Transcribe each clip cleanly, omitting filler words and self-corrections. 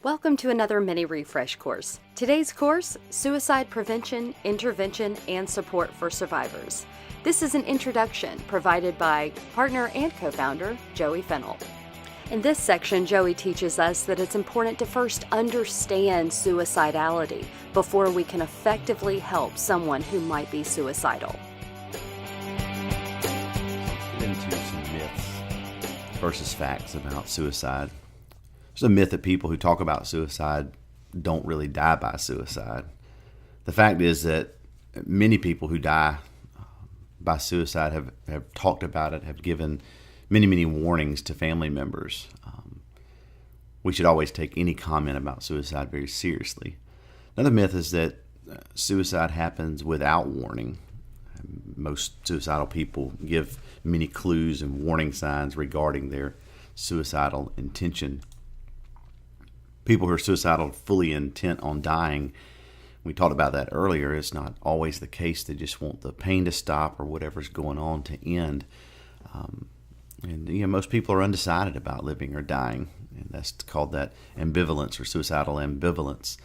Welcome to another mini refresh course. Today's course, Suicide Prevention, Intervention, and Support for Survivors. This is an introduction provided by partner and co-founder Joey Fennell. In this section, Joey teaches us that it's important to first understand suicidality before we can effectively help someone who might be suicidal. Get into some myths versus facts about suicide. There's a myth that people who talk about suicide don't really die by suicide. The fact is that many people who die by suicide have talked about it, have given many warnings to family members. We should always take any comment about suicide very seriously. Another myth is that suicide happens without warning. Most suicidal people give many clues and warning signs regarding their suicidal intention. People who are suicidal, fully intent on dying, we talked about that earlier, it's not always the case. They just want the pain to stop or whatever's going on to end. Most people are undecided about living or dying, and that's called that ambivalence or suicidal ambivalence.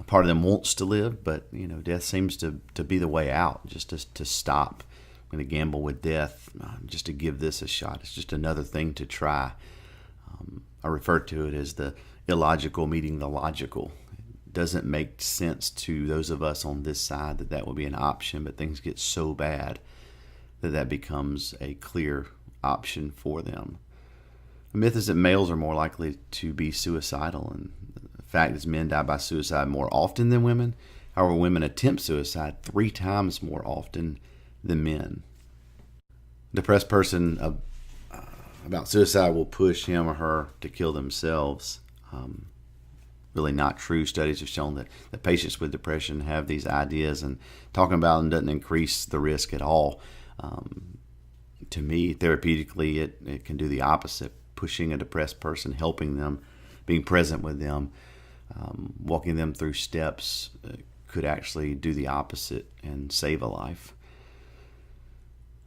Part of them wants to live, but death seems to be the way out, just to stop. I'm going to gamble with death just to give this a shot. It's just another thing to try. I refer to it as the illogical meeting the logical. It doesn't make sense to those of us on this side that would be an option, but things get so bad that becomes a clear option for them. The myth is that males are more likely to be suicidal, and the fact is men die by suicide more often than women. However, women attempt suicide 3 times more often than men. A depressed person about suicide will push him or her to kill themselves. Really not true. Studies have shown that patients with depression have these ideas, and talking about them doesn't increase the risk at all. To me, therapeutically, it can do the opposite. Pushing a depressed person, helping them, being present with them, walking them through steps could actually do the opposite and save a life.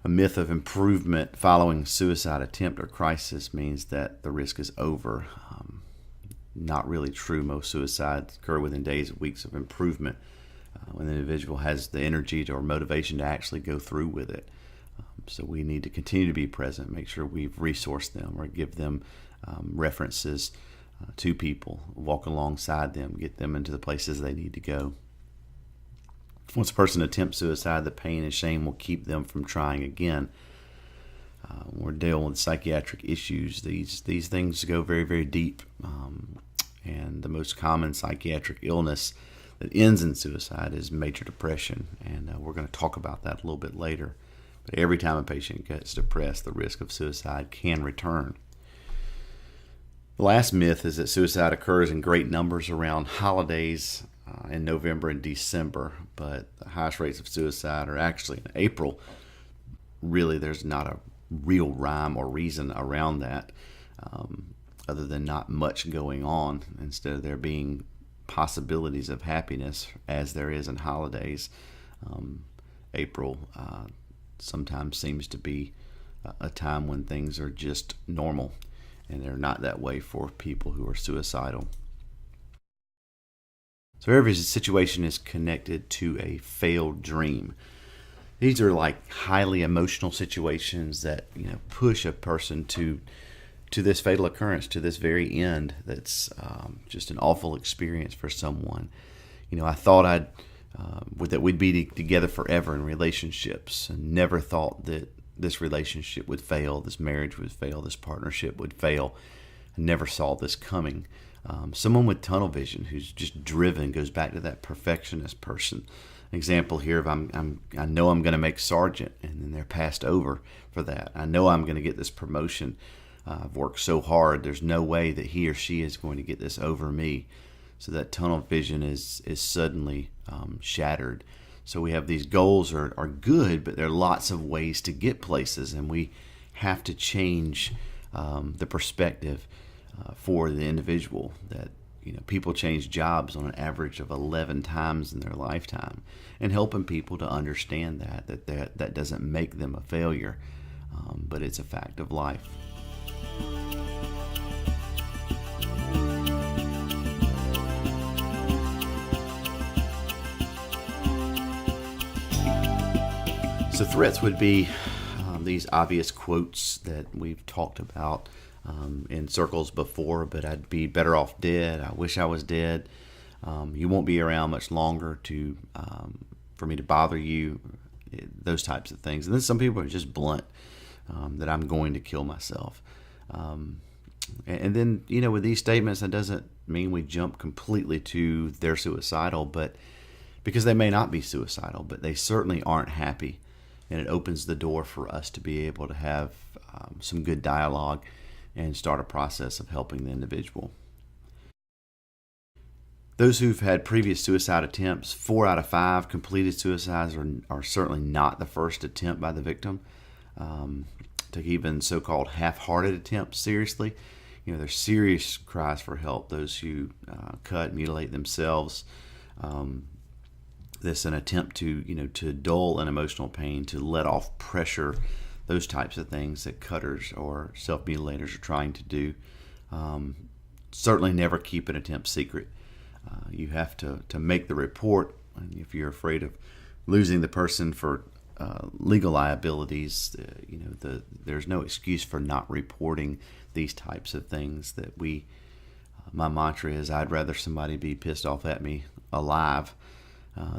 A myth of improvement following suicide attempt or crisis means that the risk is over. Not really true. Most suicides occur within days or weeks of improvement when the individual has the energy or motivation to actually go through with it. So we need to continue to be present, make sure we've resourced them or give them references to people, walk alongside them, get them into the places they need to go. Once a person attempts suicide, the pain and shame will keep them from trying again. We're dealing with psychiatric issues. These things go very deep. And the most common psychiatric illness that ends in suicide is major depression. And we're going to talk about that a little bit later. But every time a patient gets depressed, the risk of suicide can return. The last myth is that suicide occurs in great numbers around holidays in November and December, but the highest rates of suicide are actually in April. Really, there's not a real rhyme or reason around that, other than not much going on, instead of there being possibilities of happiness as there is in holidays. April sometimes seems to be a time when things are just normal, and they're not that way for people who are suicidal. So every situation is connected to a failed dream. These are like highly emotional situations that push a person to this fatal occurrence, to this very end. That's just an awful experience for someone. I thought that we'd be together forever in relationships, and never thought that this relationship would fail, this marriage would fail, this partnership would fail. I never saw this coming. Someone with tunnel vision who's just driven, goes back to that perfectionist person. An example here of I know I'm going to make sergeant, and then they're passed over for that. I know I'm going to get this promotion. I've worked so hard. There's no way that he or she is going to get this over me. So that tunnel vision is suddenly shattered. So we have these goals are good, but there are lots of ways to get places, and we have to change the perspective for the individual. That people change jobs on an average of 11 times in their lifetime, and helping people to understand that doesn't make them a failure, but it's a fact of life. So threats would be these obvious quotes that we've talked about in circles before, but I'd be better off dead. I wish I was dead. You won't be around much longer to for me to bother you. Those types of things. And then some people are just blunt, that I'm going to kill myself. And then, with these statements, that doesn't mean we jump completely to they're suicidal, but because they may not be suicidal, but they certainly aren't happy. And it opens the door for us to be able to have some good dialogue and start a process of helping the individual. Those who've had previous suicide attempts, 4 out of 5 completed suicides are certainly not the first attempt by the victim. Take even so-called half-hearted attempts seriously. There's serious cries for help. Those who cut, mutilate themselves. This an attempt to dull an emotional pain, to let off pressure, those types of things that cutters or self-mutilators are trying to do. Certainly never keep an attempt secret. You have to make the report, and if you're afraid of losing the person for legal liabilities, there's no excuse for not reporting these types of things. That my mantra is, I'd rather somebody be pissed off at me alive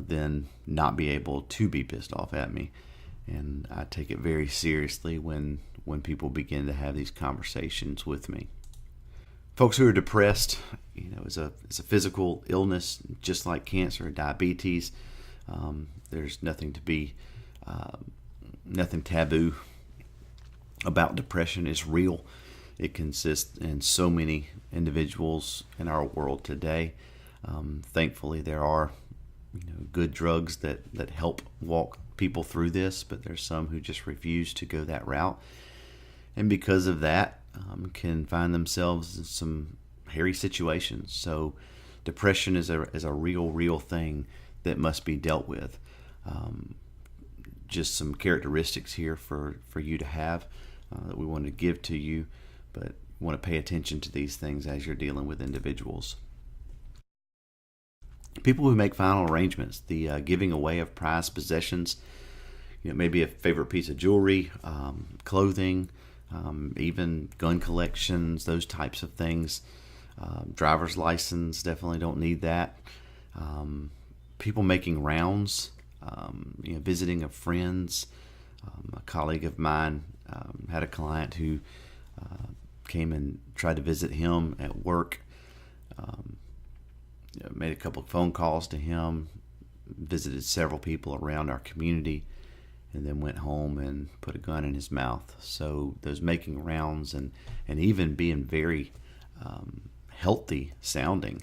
than not be able to be pissed off at me. And I take it very seriously when people begin to have these conversations with me. Folks who are depressed, is a physical illness, just like cancer or diabetes. There's nothing taboo about depression. It's real. It consists in so many individuals in our world today. Thankfully, there are good drugs that help walk people through this, but there's some who just refuse to go that route, and because of that, can find themselves in some hairy situations. So depression is a real thing that must be dealt with. Just some characteristics here for you to have that we want to give to you, but you want to pay attention to these things as you're dealing with individuals. People who make final arrangements, the giving away of prized possessions, maybe a favorite piece of jewelry, clothing, even gun collections, those types of things. Driver's license, definitely don't need that. People making rounds, visiting of friends. A colleague of mine had a client who came and tried to visit him at work. Made a couple of phone calls to him, visited several people around our community, and then went home and put a gun in his mouth. So those making rounds and even being very healthy sounding.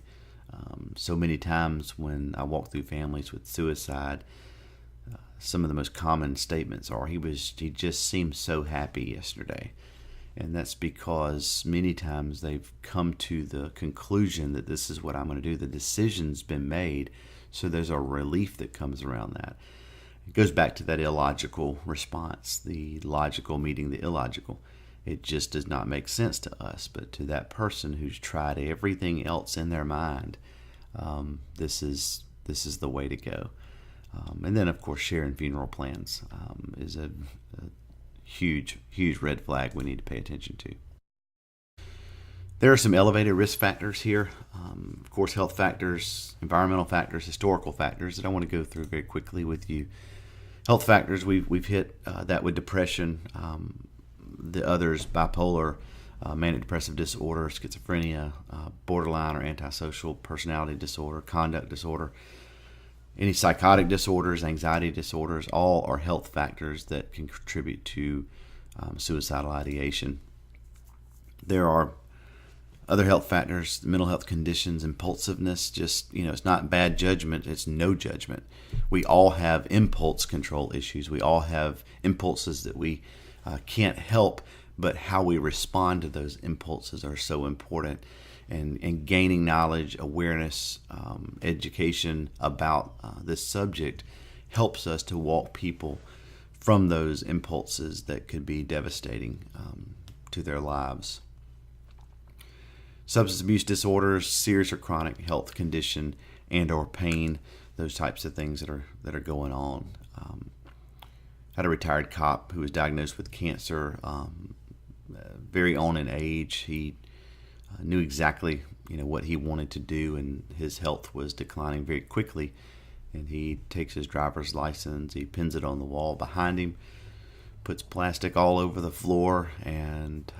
So many times when I walk through families with suicide, some of the most common statements are, he just seemed so happy yesterday. And that's because many times they've come to the conclusion that this is what I'm going to do. The decision's been made, so there's a relief that comes around that. It goes back to that illogical response, the logical meeting the illogical. It just does not make sense to us, but to that person who's tried everything else in their mind, this is the way to go. And then, of course, sharing funeral plans is a huge red flag we need to pay attention to. There are some elevated risk factors here. Of course, health factors, environmental factors, historical factors that I want to go through very quickly with you. Health factors, we've hit that with depression. The others, bipolar, manic depressive disorder, schizophrenia, borderline or antisocial personality disorder, conduct disorder. Any psychotic disorders, anxiety disorders, all are health factors that can contribute to suicidal ideation. There are other health factors, mental health conditions, impulsiveness, it's not bad judgment, it's no judgment. We all have impulse control issues. We all have impulses that we can't help, but how we respond to those impulses are so important. And gaining knowledge, awareness, education about this subject helps us to walk people from those impulses that could be devastating to their lives. Substance abuse disorders, serious or chronic health condition and or pain, those types of things that are going on. had a retired cop who was diagnosed with cancer very on in age. He knew exactly what he wanted to do, and his health was declining very quickly. And he takes his driver's license, he pins it on the wall behind him, puts plastic all over the floor, and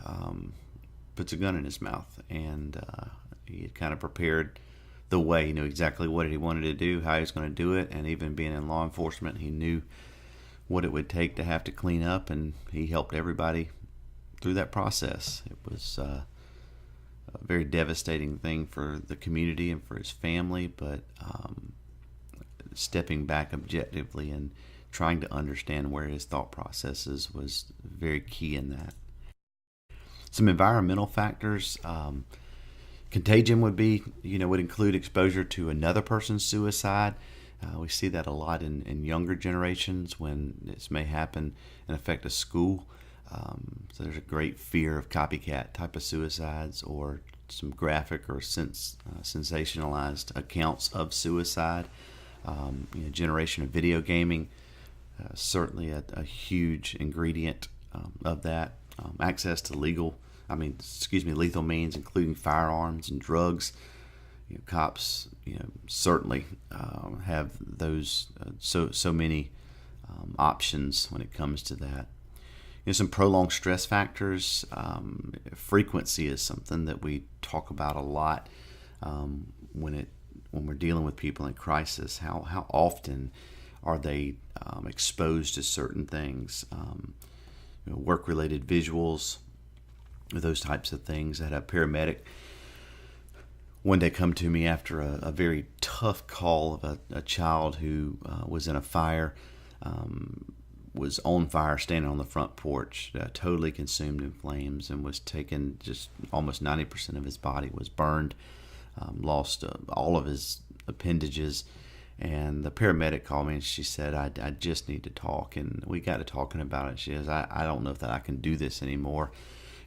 puts a gun in his mouth. And he had kind of prepared the way. He knew exactly what he wanted to do, how he was going to do it, and even being in law enforcement, he knew what it would take to have to clean up, and he helped everybody through that process. It was a very devastating thing for the community and for his family, but stepping back objectively and trying to understand where his thought processes was very key in that. Some environmental factors. Contagion would include exposure to another person's suicide. We see that a lot in younger generations when this may happen and affect a school. So there's a great fear of copycat type of suicides, or some graphic or sensationalized accounts of suicide. Generation of video gaming, certainly a huge ingredient of that. Access to lethal means, including firearms and drugs. Cops, certainly have those so many options when it comes to that. Some prolonged stress factors. Frequency is something that we talk about a lot when we're dealing with people in crisis. How often are they exposed to certain things? Work-related visuals, those types of things. I had a paramedic one day come to me after a very tough call of a child who was in a fire, was on fire, standing on the front porch, totally consumed in flames, and was taken, just almost 90% of his body was burned, lost all of his appendages. And the paramedic called me and she said, I just need to talk. And we got to talking about it. She says, I don't know if that I can do this anymore.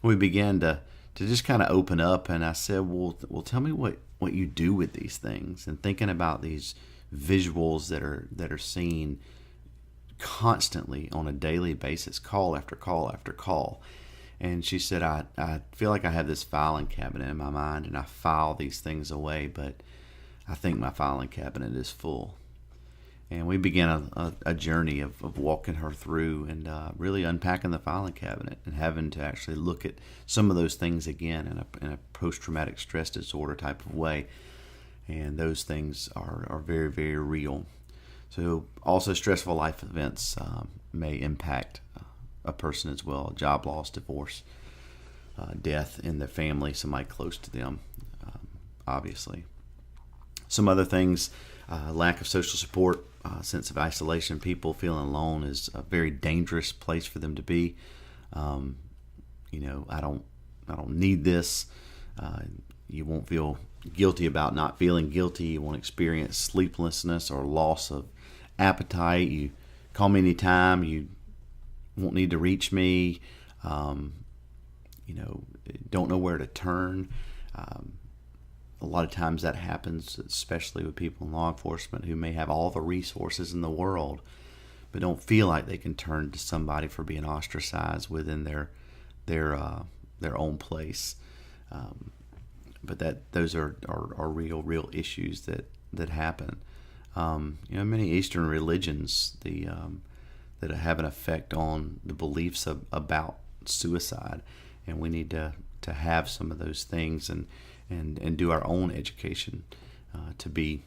And we began to just kind of open up. And I said, well, tell me what you do with these things, and thinking about these visuals that are seen constantly on a daily basis, call after call after call. And she said, I feel like I have this filing cabinet in my mind, and I file these things away, but I think my filing cabinet is full. And we began a journey of walking her through and really unpacking the filing cabinet and having to actually look at some of those things again in a post-traumatic stress disorder type of way. And those things are very, very real. So also stressful life events may impact a person as well. Job loss, divorce, death in the family, somebody close to them, obviously. Some other things, lack of social support, sense of isolation. People feeling alone is a very dangerous place for them to be. I don't need this. You won't feel guilty about not feeling guilty. You won't experience sleeplessness or loss of appetite. You call me anytime. You won't need to reach me. Don't know where to turn. A lot of times that happens, especially with people in law enforcement who may have all the resources in the world, but don't feel like they can turn to somebody for being ostracized within their own place. But those are real issues that happen. Many Eastern religions that have an effect on the beliefs about suicide, and we need to have some of those things and do our own education to be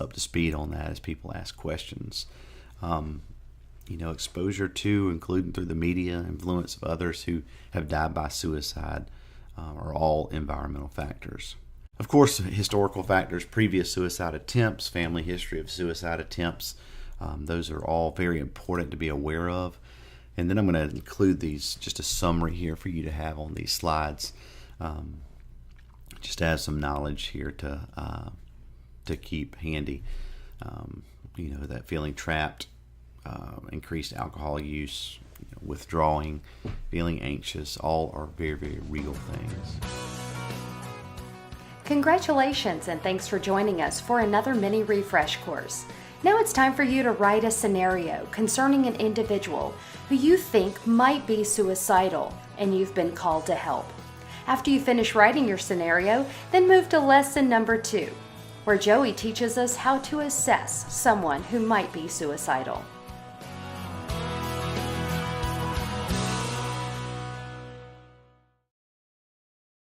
up to speed on that as people ask questions. Exposure to, including through the media, influence of others who have died by suicide are all environmental factors. Of course, historical factors, previous suicide attempts, family history of suicide attempts, those are all very important to be aware of. And then I'm going to include these, just a summary here for you to have on these slides. Just to have some knowledge here to keep handy. That feeling trapped, increased alcohol use, withdrawing, feeling anxious, all are very, very real things. Congratulations, and thanks for joining us for another mini refresh course. Now it's time for you to write a scenario concerning an individual who you think might be suicidal and you've been called to help. After you finish writing your scenario, then move to lesson number 2, where Joey teaches us how to assess someone who might be suicidal.